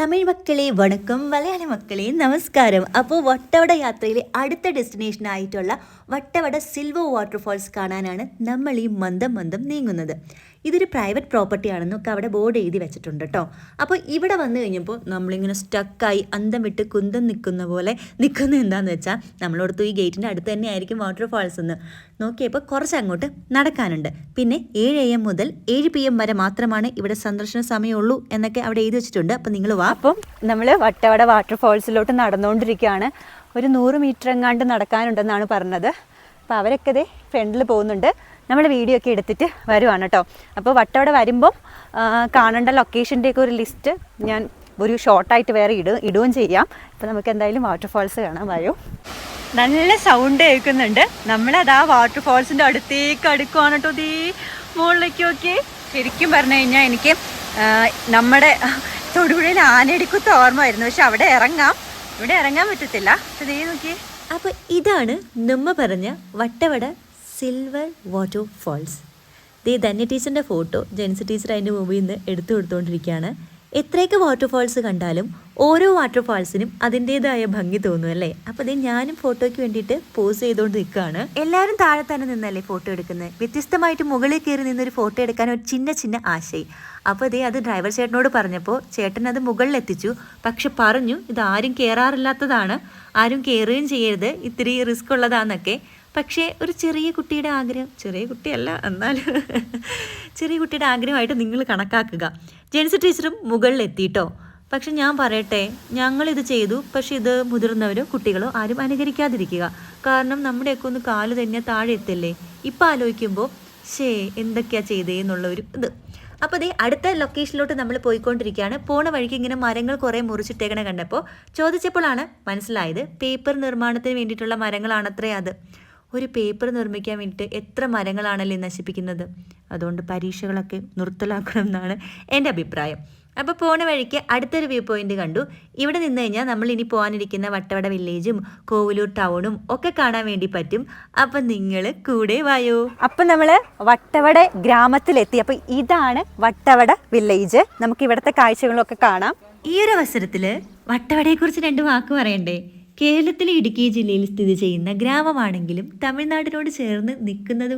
തമിഴ് മക്കളെ വണക്കം, മലയാളി മക്കളെ നമസ്കാരം. അപ്പോൾ വട്ടവട യാത്രയിലെ അടുത്ത ഡെസ്റ്റിനേഷൻ ആയിട്ടുള്ള വട്ടവട സിൽവർ വാട്ടർഫാൾസ് കാണാനാണ് നമ്മൾ ഈ മന്ദം നീങ്ങുന്നത്. ഇതൊരു പ്രൈവറ്റ് പ്രോപ്പർട്ടി ആണെന്നൊക്കെ അവിടെ ബോർഡ് എഴുതി വെച്ചിട്ടുണ്ട് കേട്ടോ. അപ്പോൾ ഇവിടെ വന്നു കഴിഞ്ഞപ്പോൾ നമ്മളിങ്ങനെ സ്റ്റക്കായി അന്തം വിട്ട് കുന്തം നിൽക്കുന്ന പോലെ നിൽക്കുന്നത് എന്താണെന്ന് വെച്ചാൽ നമ്മളോടത്ത് ഈ ഗേറ്റിൻ്റെ അടുത്ത് തന്നെ ആയിരിക്കും വാട്ടർഫാൾസ് എന്ന് നോക്കിയപ്പോൾ കുറച്ച് അങ്ങോട്ട് നടക്കാനുണ്ട്. പിന്നെ 7 AM മുതൽ 7 PM വരെ മാത്രമാണ് ഇവിടെ സന്ദർശന സമയമുള്ളൂ എന്നൊക്കെ അവിടെ എഴുതി വെച്ചിട്ടുണ്ട്. അപ്പോൾ നിങ്ങൾ വാ. അപ്പം നമ്മൾ വട്ടവട വാട്ടർഫാൾസിലോട്ട് നടന്നുകൊണ്ടിരിക്കുകയാണ്. ഒരു 100 മീറ്റർ എങ്ങാണ്ട് നടക്കാനുണ്ടെന്നാണ് പറഞ്ഞത്. അപ്പോൾ അവരൊക്കെ ഇതേ ഫ്രണ്ടിൽ പോകുന്നുണ്ട്. നമ്മൾ വീഡിയോ ഒക്കെ എടുത്തിട്ട് വരുവാണ് കേട്ടോ. അപ്പോൾ വട്ടവട വരുമ്പം കാണേണ്ട ലൊക്കേഷൻ്റെയൊക്കെ ഒരു ലിസ്റ്റ് ഞാൻ ഒരു ഷോർട്ടായിട്ട് വേറെ ഇടുകയും ചെയ്യാം. അപ്പോൾ നമുക്ക് എന്തായാലും വാട്ടർഫാൾസ് കാണാൻ വരും. നല്ല സൗണ്ട് കേൾക്കുന്നുണ്ട്. നമ്മളത് ആ വാട്ടർഫാൾസിൻ്റെ അടുത്തേക്ക് അടുക്കുവാണ് കേട്ടോ. ദീ മുകളിലേക്ക് നോക്കി. ശരിക്കും പറഞ്ഞു കഴിഞ്ഞാൽ എനിക്ക് നമ്മുടെ തൊടുപുഴയിൽ ആനയടിക്കുത്ത് ഓർമ്മയായിരുന്നു. പക്ഷെ അവിടെ ഇവിടെ ഇറങ്ങാൻ പറ്റത്തില്ല. ദേ നോക്കിയേ. അപ്പോൾ ഇതാണ് നമ്മ പറഞ്ഞ വട്ടവട സിൽവർ വാട്ടർഫാൾസ്. ധന്യ ടീച്ചറിൻ്റെ ഫോട്ടോ ജെൻസി ടീച്ചർ അതിൻ്റെ മുമ്പിൽ നിന്ന് എടുത്തു കൊടുത്തുകൊണ്ടിരിക്കുകയാണ്. എത്രയൊക്കെ വാട്ടർഫാൾസ് കണ്ടാലും ഓരോ വാട്ടർഫാൾസിനും അതിൻ്റേതായ ഭംഗി തോന്നും അല്ലേ. അപ്പോൾ ഞാനും ഫോട്ടോയ്ക്ക് വേണ്ടിയിട്ട് പോസ് ചെയ്തുകൊണ്ട് നിൽക്കുകയാണ്. എല്ലാവരും താഴെ തന്നെ നിന്നല്ലേ ഫോട്ടോ എടുക്കുന്നത്. വ്യത്യസ്തമായിട്ട് മുകളിൽ കയറി നിന്നൊരു ഫോട്ടോ എടുക്കാൻ ഒരു ചിന്ന ആശയം. അപ്പോൾ അത് ഡ്രൈവർ ചേട്ടനോട് പറഞ്ഞപ്പോൾ ചേട്ടൻ അത് മുകളിലെത്തിച്ചു. പക്ഷെ പറഞ്ഞു ഇതാരും കയറാറില്ലാത്തതാണ്, ആരും കയറുകയും ചെയ്യരുത്, ഇത്തിരി റിസ്ക് ഉള്ളതാണെന്നൊക്കെ. പക്ഷേ ഒരു ചെറിയ കുട്ടിയുടെ ആഗ്രഹം, ചെറിയ കുട്ടിയല്ല എന്നാലും ചെറിയ കുട്ടിയുടെ ആഗ്രഹമായിട്ട് നിങ്ങൾ കണക്കാക്കുക. ജെൻസി ടീച്ചറും മുകളിലെത്തിയിട്ടോ. പക്ഷെ ഞാൻ പറയട്ടെ, ഞങ്ങളിത് ചെയ്തു. പക്ഷെ ഇത് മുതിർന്നവരോ കുട്ടികളോ ആരും അനുകരിക്കാതിരിക്കുക. കാരണം നമ്മുടെയൊക്കെ ഒന്ന് കാല് തന്നെ താഴെ എത്തില്ലേ. ഇപ്പം ആലോചിക്കുമ്പോൾ എന്തൊക്കെയാണ് ചെയ്തേന്നുള്ള ഒരു ഇത്. അപ്പോൾ അടുത്ത ലൊക്കേഷനിലോട്ട് നമ്മൾ പോയിക്കൊണ്ടിരിക്കുകയാണ്. പോണ വഴിക്ക് ഇങ്ങനെ മരങ്ങൾ കുറേ മുറിച്ചിട്ടേക്കണ കണ്ടപ്പോൾ ചോദിച്ചപ്പോഴാണ് മനസ്സിലായത് പേപ്പർ നിർമ്മാണത്തിന് വേണ്ടിയിട്ടുള്ള മരങ്ങളാണത്രേ അത്. ഒരു പേപ്പർ നിർമ്മിക്കാൻ വേണ്ടിയിട്ട് എത്ര മരങ്ങളാണല്ലേ നശിപ്പിക്കുന്നത്. അതുകൊണ്ട് പരീക്ഷകളൊക്കെ നിർത്തലാക്കണം എന്നാണ് എൻ്റെ അഭിപ്രായം. അപ്പോൾ പോണ വഴിക്ക് അടുത്തൊരു വ്യൂ പോയിന്റ് കണ്ടു. ഇവിടെ നിന്ന് കഴിഞ്ഞാൽ നമ്മൾ ഇനി പോകാനിരിക്കുന്ന വട്ടവട വില്ലേജും കോവിലൂർ ടൗണും ഒക്കെ കാണാൻ വേണ്ടി പറ്റും. അപ്പം നിങ്ങൾ കൂടെ വായോ. അപ്പം നമ്മൾ വട്ടവട ഗ്രാമത്തിലെത്തി. അപ്പോൾ ഇതാണ് വട്ടവട വില്ലേജ്. നമുക്ക് ഇവിടുത്തെ കാഴ്ചകളൊക്കെ കാണാം. ഈ ഒരു അവസരത്തിൽ വട്ടവടയെക്കുറിച്ച് 2 വാക്ക് പറയണ്ടേ. കേരളത്തിലെ ഇടുക്കി ജില്ലയിൽ സ്ഥിതി ചെയ്യുന്ന ഗ്രാമമാണെങ്കിലും തമിഴ്നാട്ടിനോട് ചേർന്ന് കിടക്കുന്നത്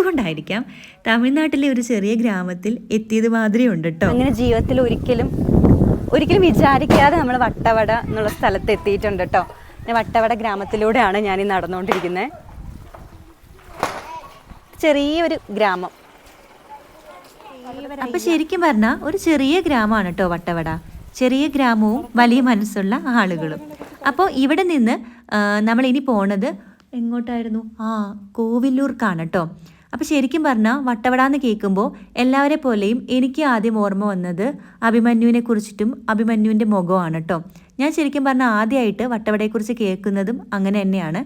കൊണ്ടായിരിക്കാം തമിഴ്നാട്ടിലെ ഒരു ചെറിയ ഗ്രാമത്തിൽ എത്തിയത് മാതിരി ഉണ്ട് കേട്ടോ. അങ്ങനെ ജീവിതത്തിൽ ഒരിക്കലും വിചാരിക്കാതെ നമ്മൾ വട്ടവട എന്നുള്ള സ്ഥലത്ത് എത്തിയിട്ടുണ്ട് കേട്ടോ. വട്ടവട ഗ്രാമത്തിലൂടെയാണ് ഞാൻ ഈ നടന്നുകൊണ്ടിരിക്കുന്നത്. ചെറിയൊരു ഗ്രാമം. അപ്പം ശരിക്കും പറഞ്ഞാൽ ഒരു ചെറിയ ഗ്രാമമാണ് കേട്ടോ വട്ടവട. ചെറിയ ഗ്രാമവും വലിയ മനസ്സുള്ള ആളുകളും. അപ്പോൾ ഇവിടെ നിന്ന് നമ്മളിനി പോണത് എങ്ങോട്ടായിരുന്നു? കോവിലൂർക്കാണ് കേട്ടോ. അപ്പോൾ ശരിക്കും പറഞ്ഞാൽ വട്ടവട എന്ന് കേൾക്കുമ്പോൾ എല്ലാവരെ പോലെയും എനിക്ക് ആദ്യം ഓർമ്മ വന്നത് അഭിമന്യുവിനെ കുറിച്ചിട്ടും അഭിമന്യുവിൻ്റെ മുഖമാണ് കേട്ടോ. ഞാൻ ശരിക്കും പറഞ്ഞാൽ ആദ്യമായിട്ട് വട്ടവടയെക്കുറിച്ച് കേൾക്കുന്നതും അങ്ങനെ തന്നെയാണ്.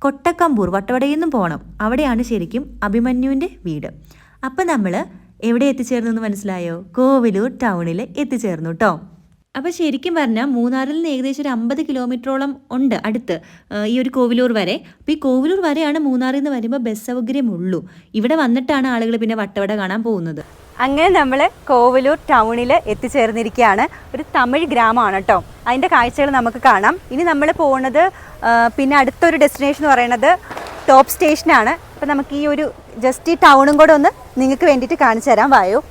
കൊട്ടക്കമ്പൂർ വട്ടവടയിൽ നിന്നും പോകണം. അവിടെയാണ് ശരിക്കും അഭിമന്യുവിൻ്റെ വീട്. അപ്പം നമ്മൾ എവിടെ എത്തിച്ചേർന്നു മനസ്സിലായോ? കോവിലൂർ ടൗണിൽ എത്തിച്ചേർന്നു കേട്ടോ. അപ്പോൾ ശരിക്കും പറഞ്ഞാൽ മൂന്നാറിൽ നിന്ന് ഏകദേശം ഒരു 50 കിലോമീറ്ററോളം ഉണ്ട് അടുത്ത് ഈ ഒരു കോവിലൂർ വരെ. അപ്പോൾ ഈ കോവിലൂർ വരെയാണ് മൂന്നാറിൽ നിന്ന് വരുമ്പോൾ ബസ് സൗകര്യമുള്ളൂ. ഇവിടെ വന്നിട്ടാണ് ആളുകൾ പിന്നെ വട്ടവട കാണാൻ പോകുന്നത്. അങ്ങനെ നമ്മൾ കോവിലൂർ ടൗണിൽ എത്തിച്ചേർന്നിരിക്കുകയാണ്. ഒരു തമിഴ് ഗ്രാമമാണ് കേട്ടോ. അതിൻ്റെ കാഴ്ചകൾ നമുക്ക് കാണാം. ഇനി നമ്മൾ പോകുന്നത് പിന്നെ അടുത്തൊരു ഡെസ്റ്റിനേഷൻ എന്ന് പറയുന്നത് ടോപ്പ് സ്റ്റേഷനാണ്. അപ്പോൾ നമുക്ക് ഈ ഒരു ജസ്റ്റ് ഈ ടൗണും കൂടെ ഒന്ന് നിങ്ങൾക്ക് വേണ്ടിയിട്ട് കാണിച്ചു തരാൻ വായോ.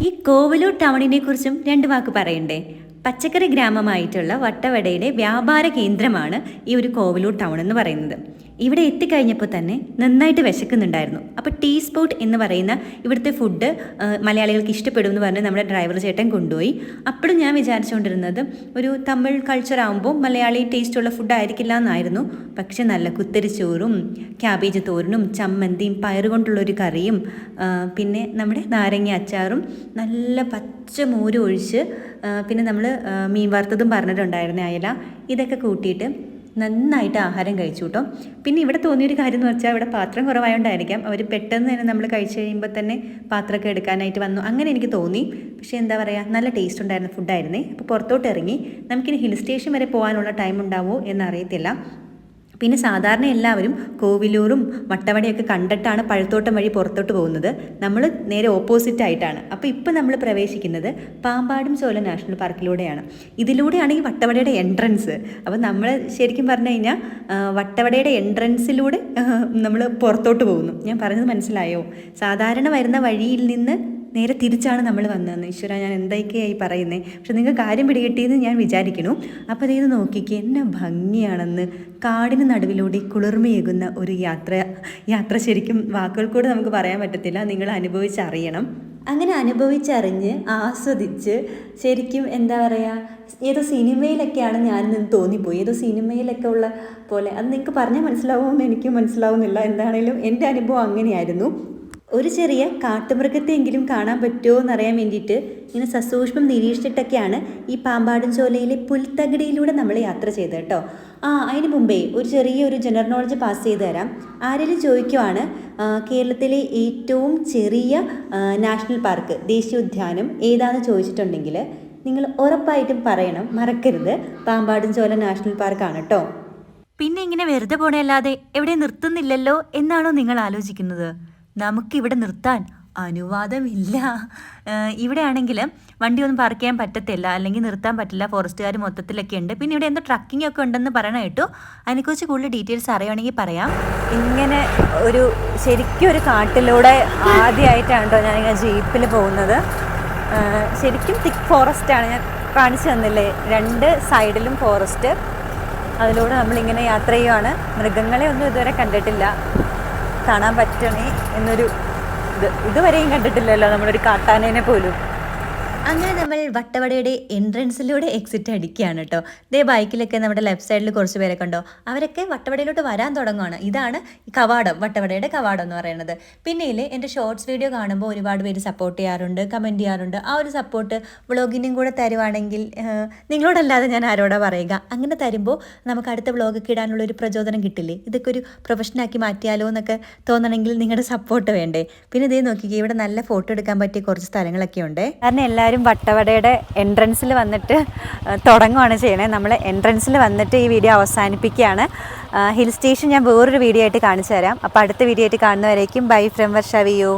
ഈ കോവിലൂർ ടൗണിനെ കുറിച്ചും 2 വാക്ക് പറയണ്ടേ. പച്ചക്കറി ഗ്രാമമായിട്ടുള്ള വട്ടവടയുടെ വ്യാപാര കേന്ദ്രമാണ് ഈ ഒരു കോവിലൂർ ടൗൺ എന്ന് പറയുന്നത്. ഇവിടെ എത്തിക്കഴിഞ്ഞപ്പോൾ തന്നെ നന്നായിട്ട് വിശക്കുന്നുണ്ടായിരുന്നു. അപ്പോൾ ടീ സ്പോട്ട് എന്ന് പറയുന്ന ഇവിടുത്തെ ഫുഡ് മലയാളികൾക്ക് ഇഷ്ടപ്പെടും എന്ന് പറഞ്ഞ് നമ്മുടെ ഡ്രൈവർ ചേട്ടൻ കൊണ്ടുപോയി. അപ്പോഴും ഞാൻ വിചാരിച്ചുകൊണ്ടിരുന്നത് ഒരു തമിഴ് കൾച്ചർ ആകുമ്പോൾ മലയാളി ടേസ്റ്റുള്ള ഫുഡ് ആയിരിക്കില്ല എന്നായിരുന്നു. പക്ഷെ നല്ല കുത്തരിച്ചോറും ക്യാബേജ് തോരനും ചമ്മന്തിയും പയറുകൊണ്ടുള്ളൊരു കറിയും പിന്നെ നമ്മുടെ നാരങ്ങ അച്ചാറും നല്ല പച്ച മോര് ഒഴിച്ച് പിന്നെ നമ്മൾ മീൻ വറുത്തതും പറഞ്ഞിട്ടുണ്ടായിരുന്ന അയല, ഇതൊക്കെ കൂട്ടിയിട്ട് നന്നായിട്ട് ആഹാരം കഴിച്ചു കേട്ടോ. പിന്നെ ഇവിടെ തോന്നിയൊരു കാര്യം എന്ന് വെച്ചാൽ ഇവിടെ പാത്രം കുറവായതുകൊണ്ടായിരിക്കാം അവർ പെട്ടെന്ന് തന്നെ നമ്മൾ കഴിച്ച് കഴിയുമ്പോൾ തന്നെ പാത്രമൊക്കെ എടുക്കാനായിട്ട് വന്നു. അങ്ങനെ എനിക്ക് തോന്നി. പക്ഷേ എന്താ പറയുക, നല്ല ടേസ്റ്റ് ഉണ്ടായിരുന്ന ഫുഡായിരുന്നേ. അപ്പോൾ പുറത്തോട്ട് ഇറങ്ങി. നമുക്കിനി ഹിൽ സ്റ്റേഷൻ വരെ പോകാനുള്ള ടൈം ഉണ്ടാവുമോ എന്നറിയത്തില്ല. പിന്നെ സാധാരണ എല്ലാവരും കോവിലൂറും വട്ടവടയൊക്കെ കണ്ടിട്ടാണ് പഴത്തോട്ടം വഴി പുറത്തോട്ട് പോകുന്നത്. നമ്മൾ നേരെ ഓപ്പോസിറ്റ് ആയിട്ടാണ്. അപ്പോൾ ഇപ്പോൾ നമ്മൾ പ്രവേശിക്കുന്നത് പാമ്പാടും ചോല നാഷണൽ പാർക്കിലൂടെയാണ്. ഇതിലൂടെയാണ് ഈ വട്ടവടയുടെ എൻട്രൻസ്. അപ്പോൾ നമ്മൾ ശരിക്കും പറഞ്ഞു കഴിഞ്ഞാൽ വട്ടവടയുടെ എൻട്രൻസിലൂടെ നമ്മൾ പുറത്തോട്ട് പോകുന്നു. ഞാൻ പറഞ്ഞത് മനസ്സിലായോ? സാധാരണ വരുന്ന വഴിയിൽ നിന്ന് നേരെ തിരിച്ചാണ് നമ്മൾ വന്നതെന്ന്. ഈശ്വര, ഞാൻ എന്തൊക്കെയായി പറയുന്നത്. പക്ഷെ നിങ്ങൾക്ക് കാര്യം പിടികിട്ടിയെന്ന് ഞാൻ വിചാരിക്കുന്നു. അപ്പോൾ ഇത് നോക്കിക്കേ, എന്നെ ഭംഗിയാണെന്ന്. കാടിന് നടുവിലൂടെ കുളിർമയേകുന്ന ഒരു യാത്ര ശരിക്കും വാക്കുകൾ കൂടെ നമുക്ക് പറയാൻ പറ്റത്തില്ല. നിങ്ങൾ അനുഭവിച്ചറിയണം. അങ്ങനെ അനുഭവിച്ചറിഞ്ഞ് ആസ്വദിച്ച് ശരിക്കും എന്താ പറയുക, ഏതോ സിനിമയിലൊക്കെയാണ് ഞാനെന്ന് തോന്നിപ്പോയി. ഏതോ സിനിമയിലൊക്കെ ഉള്ള പോലെ. അത് നിങ്ങൾക്ക് പറഞ്ഞാൽ മനസ്സിലാവുമെന്ന് എനിക്ക് മനസ്സിലാവുന്നില്ല. എന്താണേലും എൻ്റെ അനുഭവം അങ്ങനെയായിരുന്നു. ഒരു ചെറിയ കാട്ടുമൃഗത്തെയെങ്കിലും കാണാൻ പറ്റുമോ എന്നറിയാൻ വേണ്ടിയിട്ട് ഇങ്ങനെ സസൂക്ഷ്മം നിരീക്ഷിച്ചിട്ടൊക്കെയാണ് ഈ പാമ്പാടും ചോലയിലെ പുൽത്തകിടിയിലൂടെ നമ്മൾ യാത്ര ചെയ്തത് കേട്ടോ. അതിന് മുമ്പേ ഒരു ചെറിയൊരു ജനറൽ നോളജ് പാസ് ചെയ്ത് തരാം. ആരെങ്കിലും ചോദിക്കുവാണ് കേരളത്തിലെ ഏറ്റവും ചെറിയ നാഷണൽ പാർക്ക്, ദേശീയോദ്യാനം ഏതാണെന്ന് ചോദിച്ചിട്ടുണ്ടെങ്കിൽ നിങ്ങൾ ഉറപ്പായിട്ടും പറയണം, മറക്കരുത്, പാമ്പാടും ചോല നാഷണൽ പാർക്കാണ് കേട്ടോ. പിന്നെ ഇങ്ങനെ വെറുതെ പോണല്ലാതെ എവിടെ നിർത്തുന്നില്ലല്ലോ എന്നാണോ നിങ്ങൾ ആലോചിക്കുന്നത്? നമുക്കിവിടെ നിർത്താൻ അനുവാദമില്ല. ഇവിടെ ആണെങ്കിൽ വണ്ടി ഒന്നും പാർക്ക് ചെയ്യാൻ പറ്റത്തില്ല, അല്ലെങ്കിൽ നിർത്താൻ പറ്റില്ല. ഫോറസ്റ്റുകാർ മൊത്തത്തിലൊക്കെ ഉണ്ട്. പിന്നെ ഇവിടെ എന്തോ ട്രക്കിംഗ് ഒക്കെ ഉണ്ടെന്ന് പറയണ കേട്ടു. അതിനെക്കുറിച്ച് കൂടുതൽ ഡീറ്റെയിൽസ് അറിയുകയാണെങ്കിൽ പറയാം. ഇങ്ങനെ ശരിക്കും ഒരു കാട്ടിലൂടെ ആദ്യമായിട്ടാണ് കേട്ടോ ഞാനിങ്ങനെ ജീപ്പിൽ പോകുന്നത്. ശരിക്കും തിക്ക് ഫോറസ്റ്റാണ്. ഞാൻ കാണിച്ചു തന്നില്ലേ, 2 സൈഡിലും ഫോറസ്റ്റ്. അതിലൂടെ നമ്മളിങ്ങനെ യാത്ര ചെയ്യുവാണ്. മൃഗങ്ങളെ ഒന്നും ഇതുവരെ കണ്ടിട്ടില്ല. കാണാൻ പറ്റണേ എന്നൊരു ഇതുവരെയും കണ്ടിട്ടില്ലല്ലോ നമ്മളൊരു കാട്ടാനേനെ പോലും. അങ്ങനെ നമ്മൾ വട്ടവടയുടെ എൻട്രൻസിലൂടെ എക്സിറ്റ് അടിക്കുകയാണ് കേട്ടോ. ദേ ബൈക്കിലൊക്കെ നമ്മുടെ ലെഫ്റ്റ് സൈഡിൽ കുറച്ച് പേരൊക്കെ ഉണ്ടോ, അവരൊക്കെ വട്ടവടയിലോട്ട് വരാൻ തുടങ്ങുകയാണ്. ഇതാണ് കവാടം, വട്ടവടയുടെ കവാടം എന്ന് പറയുന്നത്. പിന്നെയില്ലേ, എൻ്റെ ഷോർട്സ് വീഡിയോ കാണുമ്പോൾ ഒരുപാട് പേര് സപ്പോർട്ട് ചെയ്യാറുണ്ട്, കമൻറ്റ് ചെയ്യാറുണ്ട്. ആ ഒരു സപ്പോർട്ട് വ്ളോഗിനും കൂടെ തരുവാണെങ്കിൽ നിങ്ങളോടല്ലാതെ ഞാൻ ആരോടാ പറയുക. അങ്ങനെ തരുമ്പോൾ നമുക്ക് അടുത്ത വ്ളോഗൊക്കെ ഇടാനുള്ളൊരു പ്രചോദനം കിട്ടില്ലേ. ഇതൊക്കെ ഒരു പ്രൊഫഷനാക്കി മാറ്റിയാലോ എന്നൊക്കെ തോന്നണമെങ്കിൽ നിങ്ങളുടെ സപ്പോർട്ട് വേണ്ടേ. പിന്നെ ഇതേ നോക്കിക്കേ, ഇവിടെ നല്ല ഫോട്ടോ എടുക്കാൻ പറ്റിയ കുറച്ച് സ്ഥലങ്ങളൊക്കെ ഉണ്ട്. കാരണം എല്ലാവരും വട്ടവടയുടെ എൻട്രൻസിൽ വന്നിട്ട് തുടങ്ങുകയാണ് ചെയ്യണേ. നമ്മൾ എൻട്രൻസിൽ വന്നിട്ട് ഈ വീഡിയോ അവസാനിപ്പിക്കുകയാണ്. ഹിൽ സ്റ്റേഷൻ ഞാൻ വേറൊരു വീഡിയോ ആയിട്ട് കാണിച്ചു തരാം. അപ്പോൾ അടുത്ത വീഡിയോ ആയിട്ട് കാണുന്നവരേക്കും ബൈ ഫ്രം വർഷ വിയോ.